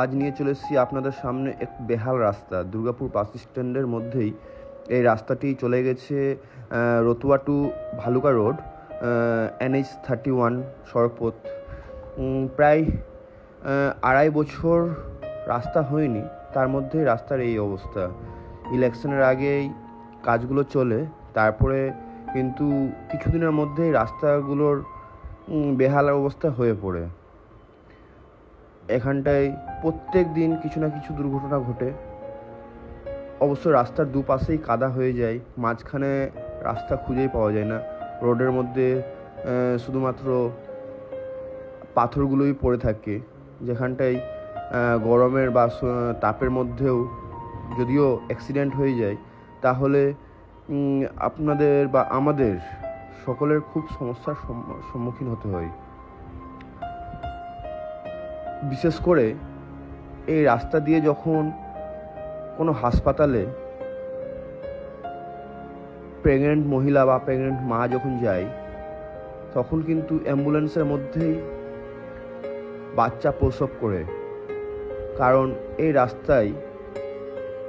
আজ নিয়ে চলে এসেছি আপনাদের সামনে এক বেহাল রাস্তা। দুর্গাপুর বাস স্ট্যান্ডের মধ্যেই এই রাস্তাটি চলে গেছে Ratua two Bhaluka road, NH-31 সড়কপথ। প্রায় 2.5 বছর রাস্তা হয়নি, তার মধ্যে রাস্তার এই অবস্থা। ইলেকশনের আগেই কাজগুলো চলে, তারপরে কিন্তু কিছুদিনের মধ্যেই রাস্তাগুলোর বেহাল অবস্থা হয়ে পড়ে। এখানটায় প্রত্যেক দিন কিছু না কিছু দুর্ঘটনা ঘটে। অবশ্য রাস্তার দুপাশেই কাদা হয়ে যায়, মাঝখানে রাস্তা খুঁজেই পাওয়া যায় না। রোডের মধ্যে শুধুমাত্র পাথরগুলোই পড়ে থাকে, যেখানটায় গরমের বা তাপের মধ্যেও যদিও অ্যাক্সিডেন্ট হয়ে যায়, তাহলে আপনাদের বা আমাদের সকলের খুব সমস্যার সম্মুখীন হতে হয়। বিশেষ করে এই রাস্তা দিয়ে যখন কোনো হাসপাতালে প্রেগনেন্ট মহিলা বা প্রেগনেন্ট মা যখন যায়, তখন কিন্তু অ্যাম্বুলেন্সের মধ্যেই বাচ্চা প্রসব করে। কারণ এই রাস্তায়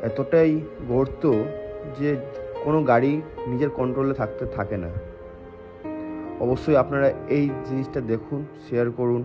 এতটাই গর্ত যে কোনো গাড়ি নিজের কন্ট্রোলে থাকে না। অবশ্যই আপনারা এই জিনিসটা দেখুন, শেয়ার করুন।